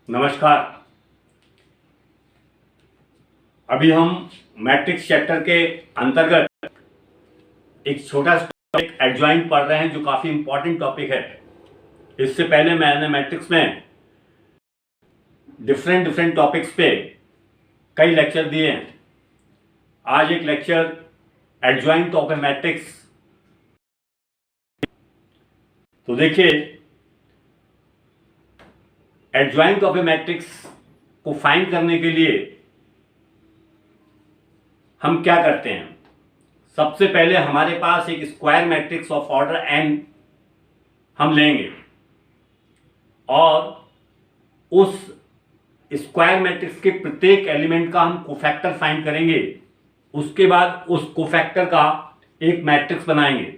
नमस्कार। अभी हम मैट्रिक्स चैप्टर के अंतर्गत एक छोटा सा टॉपिक एडजॉइंट पढ़ रहे हैं जो काफी इंपॉर्टेंट टॉपिक है। इससे पहले मैंने मैट्रिक्स में डिफरेंट टॉपिक्स पे कई लेक्चर दिए हैं। आज एक lecture adjoint of a matrix. तो देखिए, एडजॉइंट ऑफ ए मैट्रिक्स को फाइंड करने के लिए हम क्या करते हैं। सबसे पहले हमारे पास एक square matrix of order n हम लेंगे और उस स्क्वायर मैट्रिक्स के प्रत्येक एलिमेंट का हम कोफैक्टर फाइंड करेंगे। उसके बाद उस कोफैक्टर का एक मैट्रिक्स बनाएंगे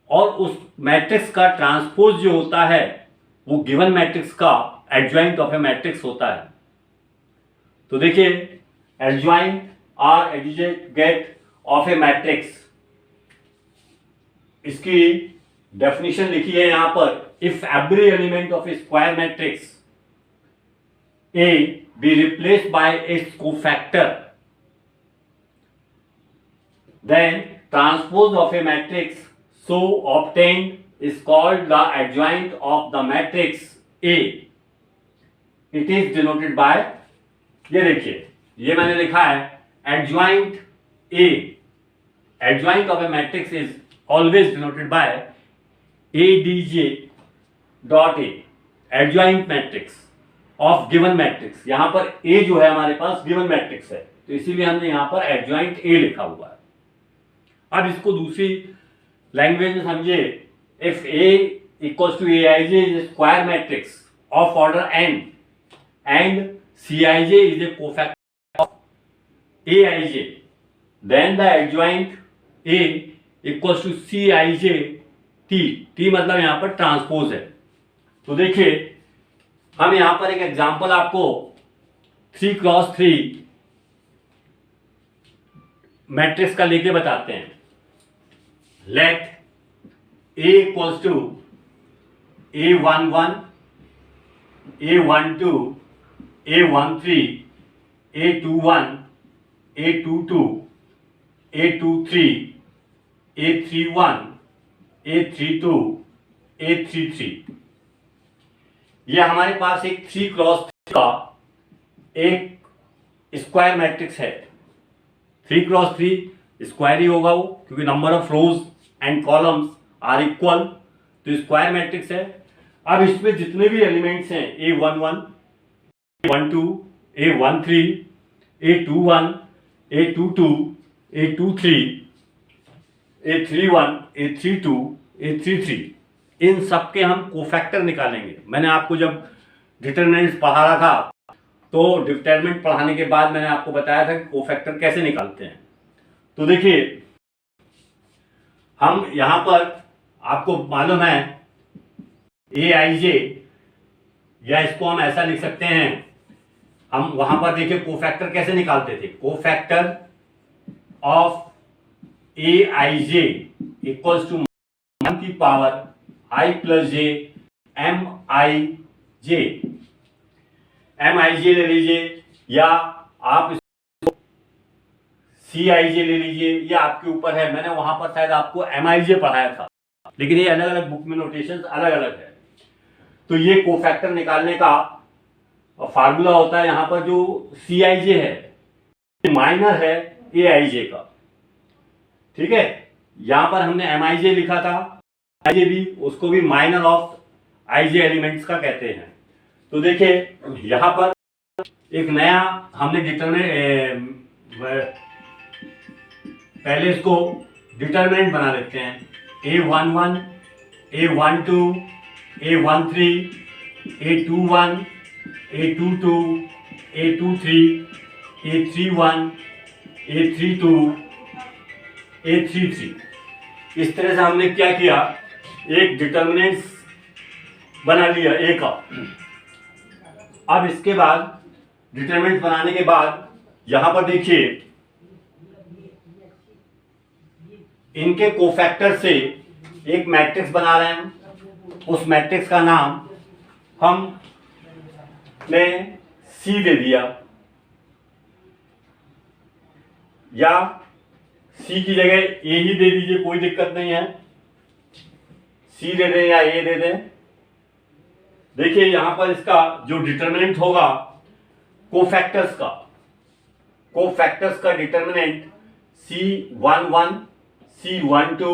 और उस मैट्रिक्स का ट्रांसपोज जो होता है वो गिवन मैट्रिक्स का एडजॉइंट ऑफ ए मैट्रिक्स होता है। तो देखिए, adjoint or adjugate of a matrix, इसकी डेफिनेशन लिखी है यहां पर। If every element of a square matrix A be replaced by its cofactor, then transpose of a matrix so obtained is called the adjoint of the matrix A. It is denoted by, ये देखिए, ये मैंने लिखा है adjoint A. Adjoint of a matrix is always denoted by ADJ dot A. Adjoint matrix of given matrix. यहां पर A जो है हमारे पास given matrix है, तो इसीलिए हमने यहां पर adjoint A लिखा हुआ है। अब इसको दूसरी लैंग्वेज में समझिए। If A equals to Aij is square matrix of order n and Cij is a cofactor of Aij, then the adjoint A equals to Cij T मतलब यहां पर ट्रांसपोज है। तो देखिए, हम यहां पर एक एग्जांपल आपको 3x3 मैट्रिक्स का लेके बताते हैं। Let A equals to A11, A12, A13, A21, A22, A23, A31, A32, A33। ये हमारे पास एक 3x3 का एक स्क्वायर मैट्रिक्स है। 3x3 स्क्वायर ही होगा वो, क्योंकि number of rows and columns are equal, तो स्क्वायर मैट्रिक्स है। अब इसमें जितने भी एलिमेंट्स हैं A11, A12, A13, A21, A22, A23, A31, A32, A33, इन सब के हम कोफैक्टर निकालेंगे। मैंने आपको जब डिटरमिनेंट्स पढ़ा रहा था तो डिटरमिनेंट पढ़ाने के बाद मैंने आपको बताया था कि कोफैक्टर कैसे निकालते हैं। तो देखिए, हम यहां पर आपको मालूम है Aij, या इसको हम ऐसा लिख सकते हैं। हम वहां पर देखिए कोफैक्टर कैसे निकालते थे। Cofactor of Aij equals to 1 की power I plus J Mij ले लीजिए, या आप Cij ले लीजिए, ये आपके ऊपर है। मैंने वहां पर शायद आपको Mij पढ़ाया था, लेकिन ये अलग अलग बुक में नोटेशन अलग अलग है। तो ये कोफैक्टर निकालने का फार्मूला होता है। यहां पर जो Cij है माइनर है Aij का, ठीक है। यहां पर हमने Mij लिखा था, Aj भी, उसको भी माइनर ऑफ Ij एलिमेंट्स का कहते हैं। तो देखिए, यहां पर एक नया हमने पहले इसको डिटरमिनेंट बना लेते हैं। A11, A12, A13, A21, A22, A23, A31, A32, A33। इस तरह से हमने क्या किया, एक डिटरमिनेंट्स बना लिया A का। अब इसके बाद डिटरमिनेंट बनाने के बाद यहां पर देखिए, इनके कोफैक्टर से एक मैट्रिक्स बना रहे हैं। उस मैट्रिक्स का नाम हम ने सी दे दिया, या सी की जगह ए ही दे दीजिए, कोई दिक्कत नहीं है, सी दे दें या ए दे दें। देखिए यहां पर इसका जो डिटर्मिनेंट होगा कोफैक्टर्स का determinant C11, C12,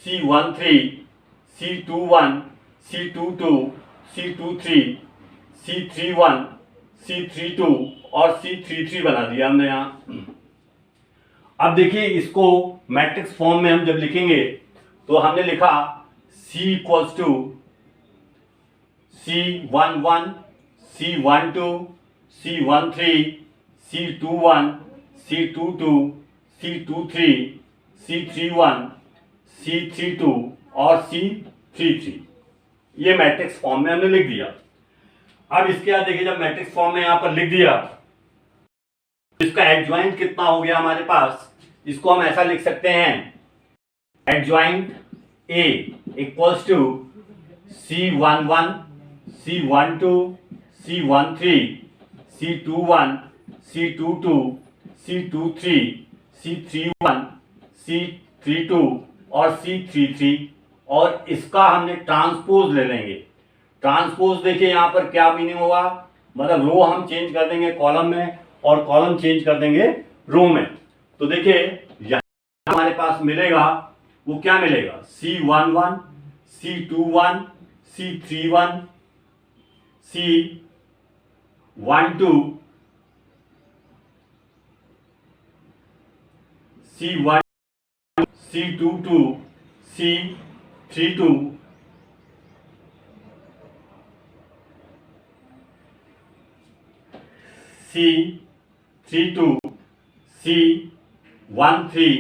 C13, C21, C22, C23, C31, C32 और C33 बना दिया हमने यहां। अब देखिए इसको मैट्रिक्स फॉर्म में हम जब लिखेंगे तो हमने लिखा C equals to C11, C12, C13, C21, C22, C23, C31, C32 और C33, ये मैट्रिक्स फॉर्म में हमने लिख दिया। अब इसके बाद देखिए जब मैट्रिक्स फॉर्म में यहां पर लिख दिया, इसका एडजॉइंट कितना हो गया हमारे पास, इसको हम ऐसा लिख सकते हैं, adjoint A equals to C11, C12, C13, C21, C22, C23, C31, C32 और C33, और इसका हमने ट्रांसपोज ले लेंगे। ट्रांसपोज देखिए यहां पर क्या मीनिंग होगा, मतलब रो हम चेंज कर देंगे कॉलम में और कॉलम चेंज कर देंगे रो में। तो देखिए यहां हमारे पास मिलेगा, वो क्या मिलेगा, C11, C21, C31, C12, C1, C22, C32, C32, C13,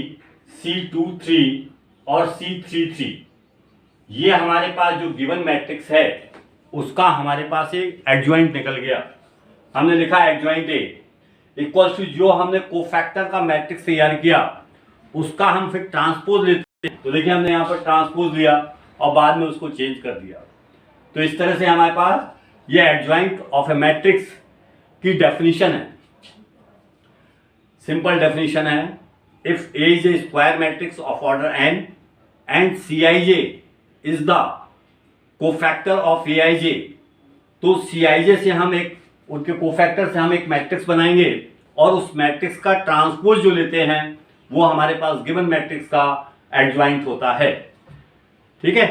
C23 और C33। ये हमारे पास जो गिवन मैट्रिक्स है उसका हमारे पास एक एडजॉइंट निकल गया। हमने लिखा एडजॉइंट ए इक्वल्स टू, जो हमने कोफैक्टर का मैट्रिक्स तैयार किया उसका हम फिर ट्रांसपोज लेते हैं। तो देखिए हमने यहाँ पर ट्रांसपोज लिया और बाद में उसको चेंज कर दिया। तो इस तरह से हमारे पास ये एडजॉइंट ऑफ ए मैट्रिक्स की डेफिनेशन है। सिंपल डेफिनेशन है, if A is a square matrix of order n and Cij is the cofactor of Aij, तो Cij से हम एक, उनके कोफैक्टर से हम एक मैट्रिक्स बनाएंगे और उस मैट्रिक्स का ट्रांसपोज जो लेते हैं वो हमारे पास गिवन मैट्रिक्स का एडजॉइंट होता है। ठीक है,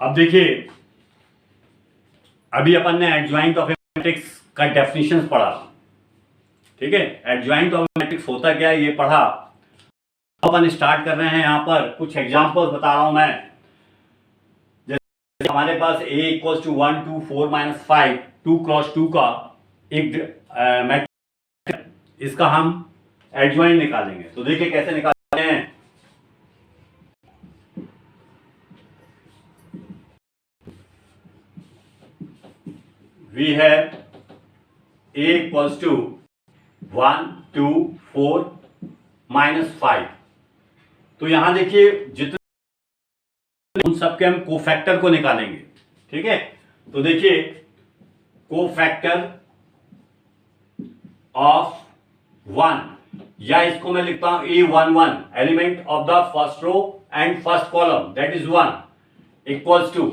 अब देखिए अभी अपन ने एडजॉइंट ऑफ ए मैट्रिक्स का डेफिनेशन पढ़ा। ठीक है, एडजॉइंट ऑफ ए मैट्रिक्स होता क्या है ये पढ़ा। अपन स्टार्ट कर रहे हैं, यहाँ पर कुछ एग्जांपल्स बता रहा हूं मैं। जैसे हमारे पास A इक्वल्स टू 1, 2, 4, -5, 2 क्रॉस 2 का एक मैट्रिक्स, इसका हम एडजॉइंट निकालेंगे। तो देखिए कैसे निकालते हैं। We have A equals to 1, 2, 4, -5। तो यहां देखिए जितने उन सबके हम कोफैक्टर को निकालेंगे। ठीक है, तो देखिए कोफैक्टर ऑफ 1, या इसको मैं लिखता हूं A11, element of the first row and first column, that is 1, equals to,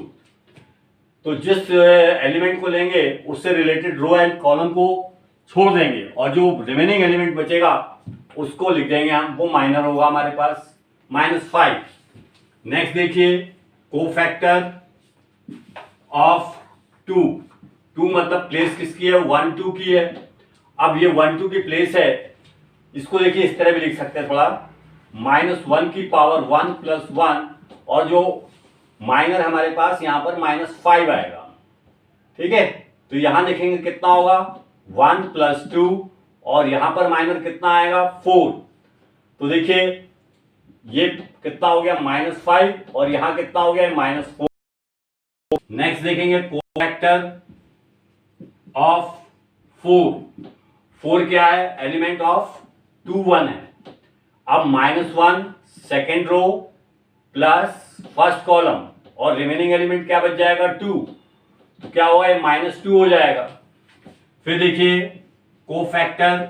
तो जिस एलिमेंट को लेंगे उससे रिलेटेड रो एंड कॉलम को छोड़ देंगे और जो रिमेनिंग एलिमेंट बचेगा उसको लिख देंगे हम, वो माइनर होगा हमारे पास, -5। नेक्स्ट देखिए कोफैक्टर ऑफ 2, 2 मतलब प्लेस किसकी है, 1, 2 की है। अब ये 1, 2 की प्लेस है, इसको देखिए इस तरह भी लिख सकते हैं थोड़ा, -1 की पावर 1 + 1, और जो माइनर हमारे पास यहां पर -5 आएगा। ठीक है, तो यहां लिखेंगे कितना होगा, 1 + 2, और यहां पर माइनर कितना आएगा, 4। तो देखिए ये कितना हो गया, -5, और यहां कितना हो गया, -4। नेक्स्ट देखेंगे कोफैक्टर ऑफ 4, 4 क्या है, एलिमेंट ऑफ 2, 1 है। अब -1 second row plus first column और रिमेनिंग एलिमेंट क्या बच जाएगा 2, तो क्या होगा ये -2 हो जाएगा। फिर देखिए cofactor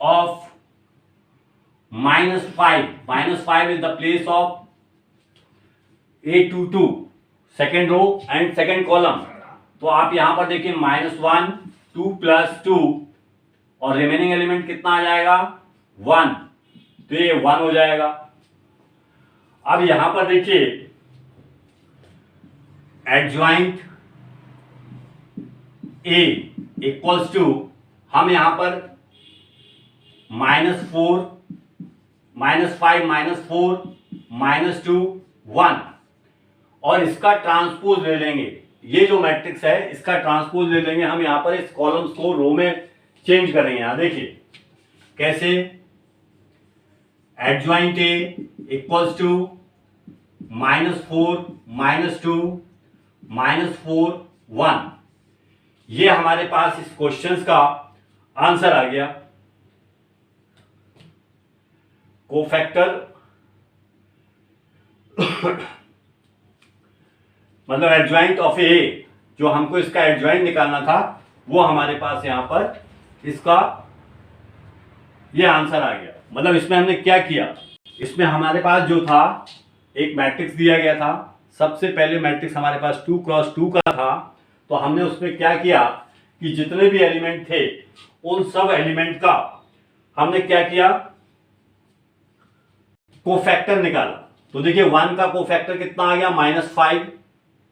of -5 is the place of A22 second row and second column, तो आप यहां पर देखिए -1 2 + 2 और रिमेनिंग एलिमेंट कितना आ जाएगा 1, तो ये 1 हो जाएगा। अब यहां पर देखिए एडज्वाइंट A इक्वल्स टू, हम यहां पर -4 -5 -4 -2 1 और इसका ट्रांसपोज ले लेंगे। ये जो मैट्रिक्स है इसका ट्रांसपोज ले लेंगे हम, यहां पर इस कॉलम्स को रो में चेंज करेंगे। यहां देखिए कैसे, एडज्वाइंट A इक्वल्स टू -4 -2 -4 1, ये हमारे पास इस क्वेश्चन का आंसर आ गया। कोफैक्टर मतलब एडज्वाइंट ऑफ ए, जो हमको इसका एडज्वाइंट निकालना था वो हमारे पास यहां पर इसका ये आंसर आ गया। मतलब इसमें हमने क्या किया, इसमें हमारे पास जो था एक मैट्रिक्स दिया गया था, सबसे पहले मैट्रिक्स हमारे पास 2 × 2 का था, तो हमने उसमें क्या किया कि जितने भी एलिमेंट थे उन सब एलिमेंट का हमने क्या किया, कोफैक्टर निकाला। तो देखिए 1 का कोफैक्टर कितना आ गया -5,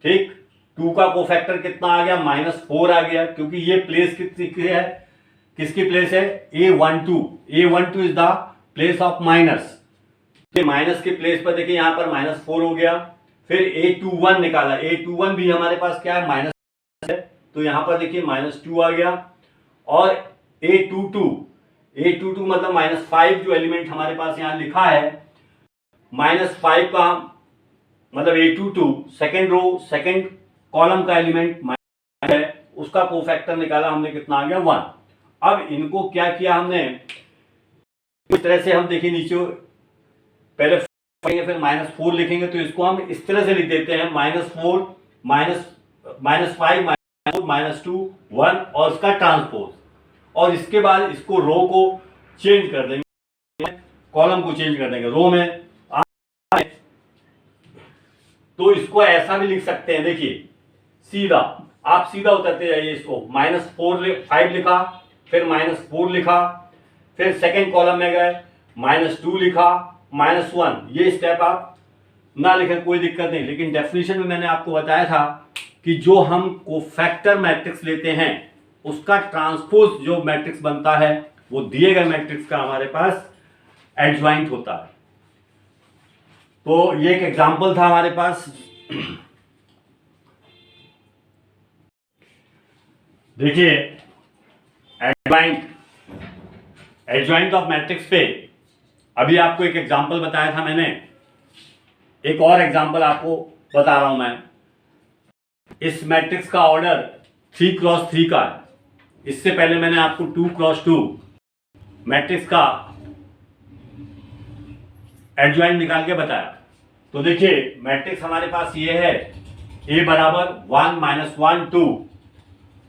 ठीक, 2 का कोफैक्टर कितना आ गया -4 आ गया, क्योंकि ये प्लेस किसकी है, किसकी प्लेस है A12 is the place of minus, minus के प्लेस पर देखिए यहां पर -4 हो गया। फिर A21 निकाला, A21 भी हमारे पास क्या है माइनस है, तो यहां पर देखिए -2 आ गया। और A22 मतलब -5 जो एलिमेंट हमारे पास यहां लिखा है, -5 का मतलब A22 second row second column का एलिमेंट है, उसका कोफैक्टर निकाला हमने, कितना आ गया 1। अब इनको क्या किया हमने, इस तरह से हम देखिए नीचे पहले फिर -4 लिखेंगे, तो इसको हम इस तरह से लिख देते हैं -4 -5 -2 1 और उसका ट्रांसपोज, और इसके बाद इसको रो को चेंज कर देंगे, कॉलम को चेंज कर देंगे रो में। तो इसको ऐसा भी लिख सकते हैं, देखिए सीधा आप सीधा उतरते जाइए इसको, -5 लिखा, फिर -4 लिखा, फिर सेकेंड कॉलम में गए -2 लिखा, -1, ये स्टेप आप ना लिखें कोई दिक्कत नहीं, लेकिन डेफिनेशन में मैंने आपको बताया था कि जो हम कोफैक्टर मैट्रिक्स लेते हैं उसका ट्रांसपोज जो मैट्रिक्स बनता है वो दिए गए मैट्रिक्स का हमारे पास एडज्वाइंट होता है। तो ये एक एग्जांपल था हमारे पास। देखिए एडज्वाइंट ऑफ मैट्रिक्स पे अभी आपको एक एग्जांपल बताया था मैंने, एक और एग्जांपल आपको बता रहा हूं मैं। इस मैट्रिक्स का ऑर्डर 3 × 3 का है, इससे पहले मैंने आपको 2 × 2 मैट्रिक्स का एडज्वाइंट निकाल के बताया। तो देखिए मैट्रिक्स हमारे पास ये है, A बराबर 1 -1 2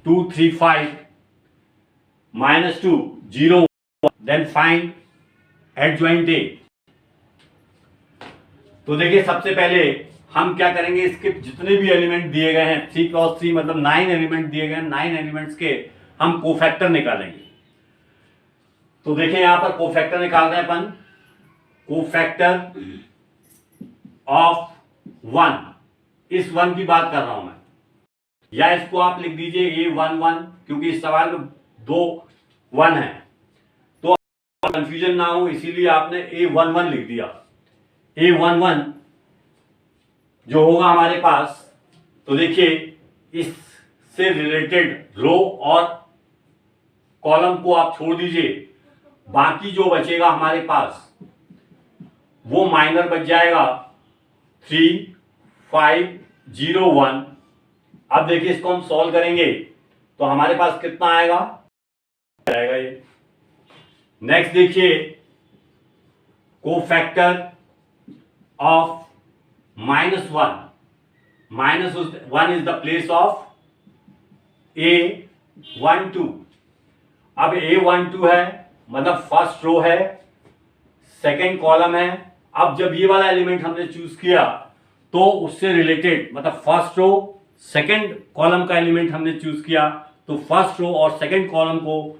2 3 5 -2 0 देन फाइंड एडज्वाइंट A। तो देखिए सबसे पहले हम क्या करेंगे, इसके जितने भी एलिमेंट दिए गए हैं 3 × 3 मतलब 9 एलिमेंट दिए गए हैं, 9 एलिमेंट्स के हम कोफैक्टर निकालेंगे। तो देखिए यहां पर कोफैक्टर निकाल रहे हैं अपन, कोफैक्टर ऑफ 1, इस 1 की बात कर रहा हूं मैं, या इसको आप लिख दीजिए A11, क्योंकि इस सवाल में 2 1 है, तो कंफ्यूजन ना हो इसीलिए आपने A11 लिख दिया। A11 जो होगा हमारे पास, तो देखिए इससे रिलेटेड रो और कॉलम को आप छोड़ दीजिए, बाकी जो बचेगा हमारे पास वो माइनर बच जाएगा 3 5 0 1। अब देखिए इसको हम सॉल्व करेंगे तो हमारे पास कितना आएगा ये। नेक्स्ट देखिए cofactor of -1. -1 is the place of A12. अब A12 है, मतलब फर्स्ट रो है, सेकेंड कॉलम है. अब जब ये वाला एलिमेंट हमने चूज किया तो उससे रिलेटेड, मतलब फर्स्ट रो सेकेंड कॉलम का एलिमेंट हमने चूज किया, तो फर्स्ट रो और सेकेंड कॉलम को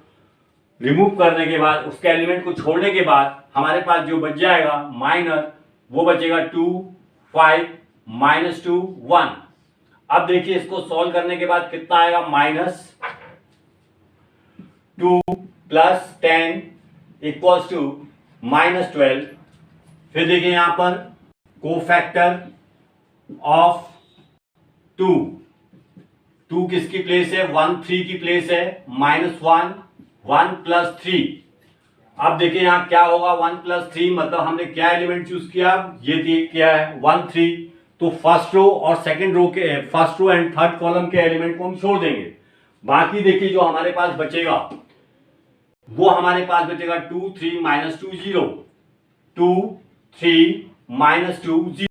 रिमूव करने के बाद, उसके एलिमेंट को छोड़ने के बाद हमारे पास जो बच जाएगा माइनर, वो बचेगा 2, 5, -2, 1. अब देखिए इसको सॉल्व करने के बाद कितना आएगा, -2 + 10 = -12. फिर देखिए यहां पर कोफैक्टर ऑफ 2 किसकी प्लेस है, 1, 3 की प्लेस है, -1, 1 + 3. अब देखिए यहां क्या होगा, 1 + 3 मतलब हमने क्या एलिमेंट चूज किया, ये क्या है, 1, 3. तो फर्स्ट रो और सेकंड रो के, first row and third column के एलिमेंट को हम छोड़ देंगे. बाकी देखिए जो हमारे पास बचेगा, वो हमारे पास बचेगा 2, 3, -2, 0. 2, 3, -2, 0.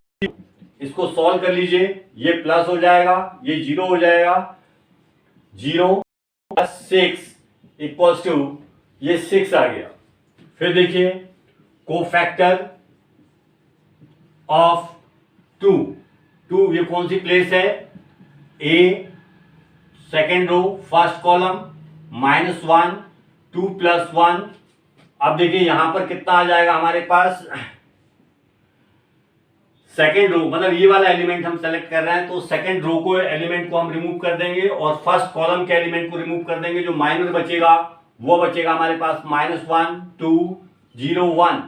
इसको सॉल्व कर लीजिए, ये प्लस हो जाएगा, ये 0 हो जाएगा. 0 + 6 = ये 6 आ गया. फिर देखिए कोफैक्टर ऑफ 2 ये कौन सी प्लेस है, ए सेकेंड रो फर्स्ट कॉलम, -1, 2 + 1. अब देखिए यहां पर कितना आ जाएगा हमारे पास, सेकेंड रो, मतलब ये वाला एलिमेंट हम सेलेक्ट कर रहे हैं, तो सेकेंड रो को एलिमेंट को हम रिमूव कर देंगे और फर्स्ट कॉलम के एलिमेंट को रिमूव कर देंगे. जो माइनर बचेगा वो बचेगा हमारे पास -1, 2, 0, 1.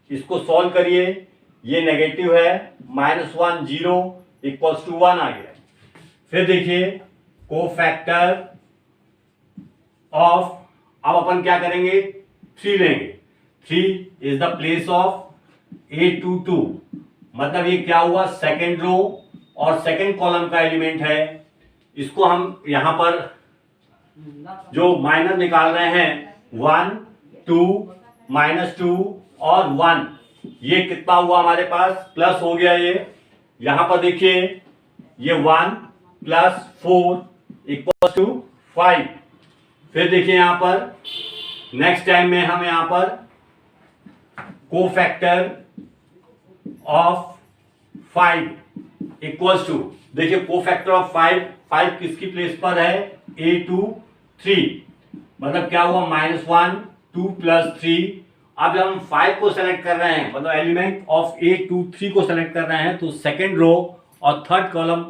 इसको सॉल्व करिए, ये नेगेटिव है, -1, 0 = 1 आ गया. फिर देखिए कोफैक्टर ऑफ, अब अपन क्या करेंगे, 3 लेंगे. 3 is the place of A22. मतलब ये क्या हुआ, सेकेंड रो और सेकेंड कॉलम का एलिमेंट है. इसको हम यहां पर जो माइनर निकाल रहे हैं, 1, 2, -2 और 1. ये कितना हुआ हमारे पास, प्लस हो गया. ये यहां पर देखिए, ये 1 + 4 = 5. फिर देखिए यहां पर नेक्स्ट टाइम में हम यहां पर कोफैक्टर ऑफ 5 = देखिए कोफैक्टर ऑफ 5 किसकी प्लेस पर है, A23. मतलब क्या हुआ, -1, 2 + 3. अब जब हम 5 को सेलेक्ट कर रहे हैं, मतलब एलिमेंट ऑफ A23 को सेलेक्ट कर रहे हैं, तो सेकेंड रो और थर्ड कॉलम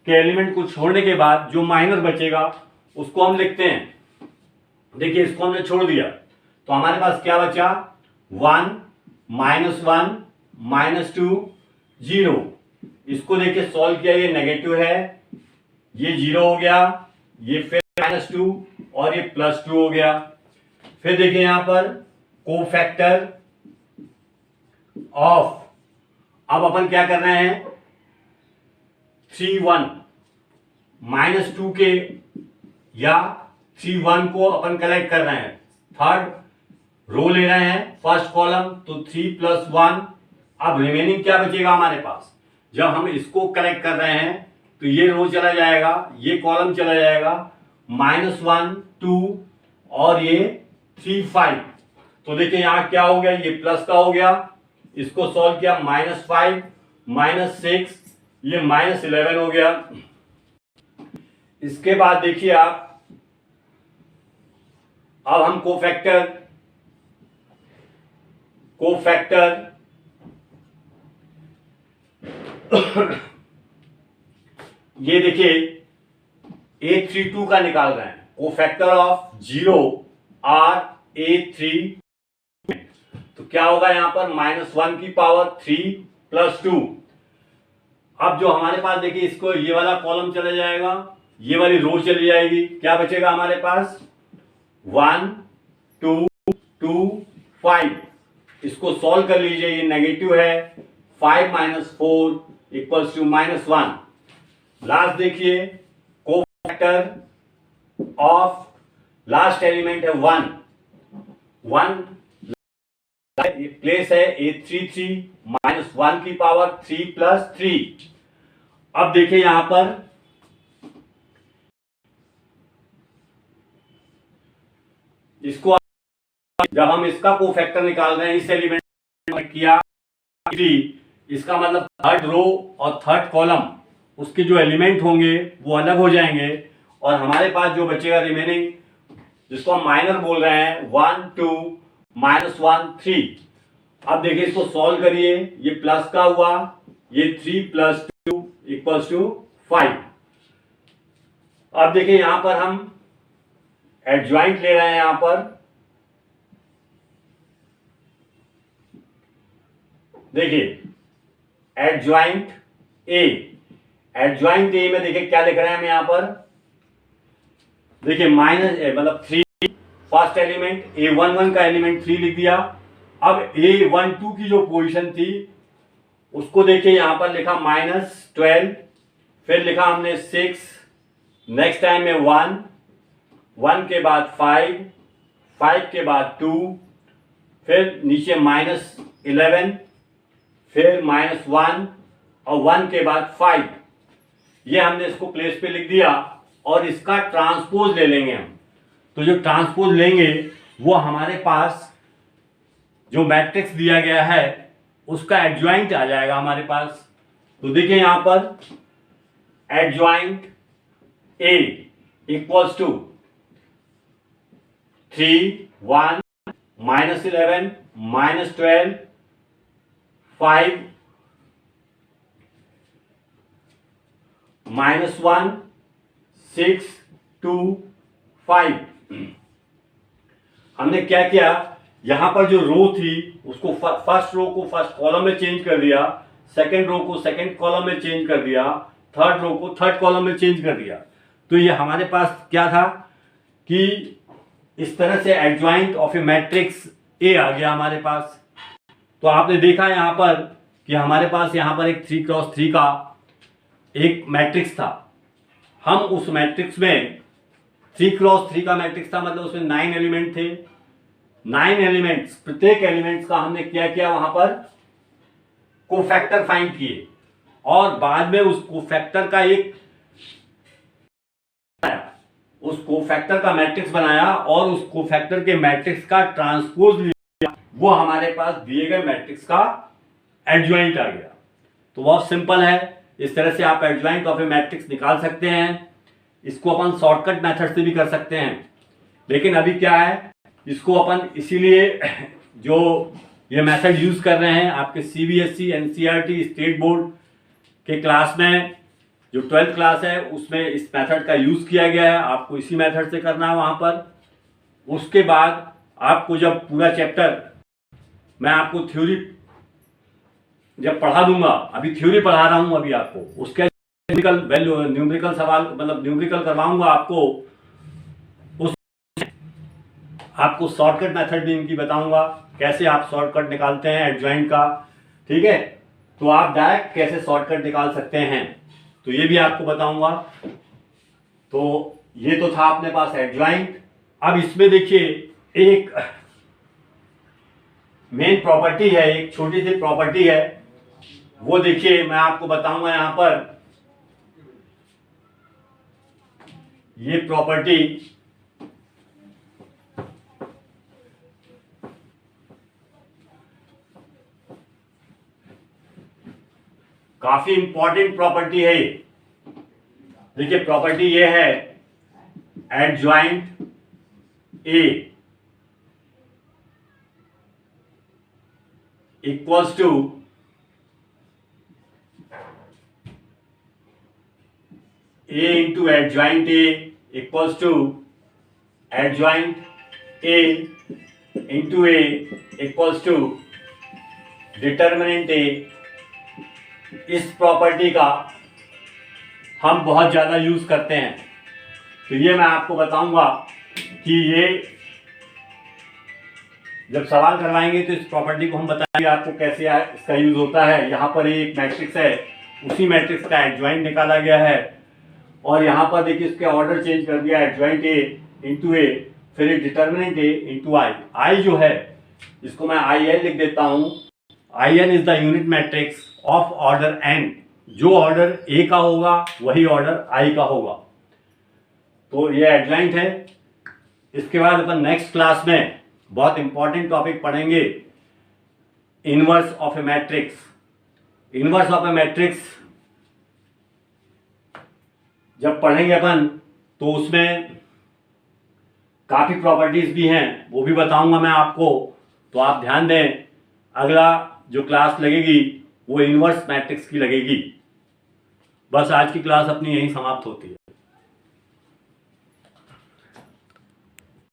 के एलिमेंट को छोड़ने के बाद जो माइनर बचेगा उसको हम लिखते हैं. देखिए इसको हमने छोड़ दिया, तो हमारे पास क्या बचा, 1, -1, -2, 0. इसको देखिए सॉल्व किया, ये नेगेटिव है, ये 0 हो गया, ये फिर -2 और ये +2 हो गया. फिर देखिए यहां पर कोफैक्टर ऑफ, अब अपन क्या कर रहे हैं, 3, 1 -2 के या 3, 1 को अपन कलेक्ट कर रहे हैं. थर्ड रो ले रहे हैं, फर्स्ट कॉलम, तो 3 + 1. अब रिमेनिंग क्या बचेगा हमारे पास, जब हम इसको कलेक्ट कर रहे हैं तो ये रो चला जाएगा, ये कॉलम चला जाएगा, -1, 2 और ये 3, 5. तो देखिए यहां क्या हो गया, ये प्लस का हो गया. इसको सॉल्व किया, -5, -6, ये -11 हो गया. इसके बाद देखिए आप, अब हम कोफैक्टर ये देखिए A32 का निकाल रहे हैं. कोफैक्टर ऑफ 0 R A3, तो क्या होगा यहां पर, -1 की पावर 3 + 2. अब जो हमारे पास देखिए, इसको ये वाला कॉलम चला जाएगा, ये वाली रो चली जाएगी. क्या बचेगा हमारे पास, 1, 2, 2, 5. इसको सॉल्व कर लीजिए, ये नेगेटिव है, 5 - 4 = -1. लास्ट देखिए कोफैक्टर ऑफ लास्ट एलिमेंट है 1. प्लेस है A33 माइनस 1 की पावर 3 प्लस 3। अब देखिए यहां पर इसको जब हम इसका कोफैक्टर निकाल रहे हैं इस एलिमेंट में किया 3, इसका मतलब थर्ड रो और थर्ड कॉलम उसके जो एलिमेंट होंगे वो अलग हो जाएंगे और हमारे पास जो बचेगा रिमेनिंग जिसको हम माइनर बोल रहे हैं 1 2 माइनस 1 3। अब देखिए इसको सॉल्व करिए, ये प्लस का हुआ, ये 3 प्लस 2 इक्वल्स टू 5। अब देखिए यहां पर हम एडजॉइंट ले रहे हैं, यहां पर देखिए एडजॉइंट ए, एडजॉइंट ए में देखिए क्या लिख रहे हैं हम यहां पर, देखिए माइनस मतलब 3 फर्स्ट एलिमेंट A11 का एलिमेंट 3 लिख दिया। अब A12 की जो पोजीशन थी उसको देखिए यहां पर लिखा -12, फिर लिखा हमने 6, नेक्स्ट टाइम में 1, 1 के बाद 5, 5 के बाद 2, फिर नीचे -11, फिर -1 और 1 के बाद 5। ये हमने इसको प्लेस पे लिख दिया और इसका ट्रांसपोज ले लेंगे हम। तो जो ट्रांसपोज लेंगे वो हमारे पास जो मैट्रिक्स दिया गया है उसका एडजॉइंट आ जाएगा हमारे पास। तो देखिए यहां पर एडजॉइंट ए इक्वल्स टू 3 1 -11 -12 5 -1 6 2 5। हमने क्या किया, यहां पर जो रो थी उसको फर्स्ट रो को फर्स्ट कॉलम में चेंज कर दिया, सेकंड रो को सेकंड कॉलम में चेंज कर दिया, थर्ड रो को थर्ड कॉलम में चेंज कर दिया। तो ये हमारे पास क्या था कि इस तरह से adjoint of a matrix A आ गया हमारे पास। तो आपने देखा यहां पर कि हमारे पास यहां पर एक 3x3 का एक मैट्रिक्स था। हम उस मैट्रिक्स में 3x3 का मैट्रिक्स था, मतलब उसमें 9 एलिमेंट थे। 9 एलिमेंट्स, प्रत्येक एलिमेंट्स का हमने क्या किया, वहां पर कोफैक्टर फाइंड किए और बाद में उस कोफैक्टर का उस कोफैक्टर का मैट्रिक्स बनाया और उस कोफैक्टर के मैट्रिक्स का ट्रांसपोज लिया, वो हमारे पास दिए गए मैट्रिक्स का एडजॉइंट आ गया। तो बहुत सिंपल है, इस तरह से आप एडजॉइंट ऑफ ए मैट्रिक्स निकाल सकते हैं। इसको अपन शॉर्टकट मेथड से भी कर सकते हैं, लेकिन अभी क्या है, इसको अपन इसीलिए जो ये मेथड यूज कर रहे हैं आपके CBSE NCERT स्टेट बोर्ड के क्लास में, जो 12th क्लास है उसमें इस मेथड का यूज किया गया है। आपको इसी मेथड से करना है वहां पर। उसके बाद आपको जब पूरा चैप्टर मैं आपको थ्योरी जब पढ़ा दूंगा, अभी थ्योरी पढ़ा रहा हूं अभी आपको, उसके न्यूमेरिकल वैल्यू न्यूमेरिकल सवाल मतलब न्यूमेरिकल करवाऊंगा आपको, उस आपको शॉर्टकट मेथड भी इनकी बताऊंगा कैसे आप शॉर्टकट निकालते हैं एडजॉइंट का। ठीक है, तो आप डायरेक्ट कैसे शॉर्टकट निकाल सकते हैं तो ये भी आपको बताऊंगा। तो ये तो था अपने पास एडजॉइंट। अब इसमें देखिए एक मेन प्रॉपर्टी है, एक छोटी सी प्रॉपर्टी है, वो देखिए मैं आपको बताऊंगा यहां पर। ये प्रॉपर्टी काफी इंपॉर्टेंट प्रॉपर्टी है। देखिए प्रॉपर्टी ये है, adjoint A equals to A into adjoint A equals to adjoint A into A equals to determinant A। इस प्रॉपर्टी का हम बहुत ज़्यादा यूज करते हैं, तो ये मैं आपको बताऊंगा कि ये जब सवाल करवाएंगे तो इस प्रॉपर्टी को हम बताएंगे आपको कैसे इसका यूज होता है। यहाँ पर एक मैट्रिक्स है, उसी मैट्रिक्स का एडजॉइंट निकाला गया है और यहाँ पर देखिए इसके ऑर्डर चेंज कर दिया, एडजॉइंट ए इंटू ए, फिर एक डिटर्मिनेंट ए इंटू आई। आई जो है इसको मैं आई एन लिख देता हूं। I N is the unit matrix of order N. जो ऑर्डर ए का होगा वही ऑर्डर आई का होगा। तो ये एडलाइन है। इसके बाद अपन नेक्स्ट क्लास में बहुत इंपॉर्टेंट टॉपिक पढ़ेंगे, inverse of a matrix. Inverse of a matrix जब पढ़ेंगे अपन तो उसमें काफ़ी प्रॉपर्टीज भी हैं, वो भी बताऊंगा मैं आपको। तो आप ध्यान दें, अगला जो क्लास लगेगी वो इनवर्स मैट्रिक्स की लगेगी। बस आज की क्लास अपनी यहीं समाप्त होती है।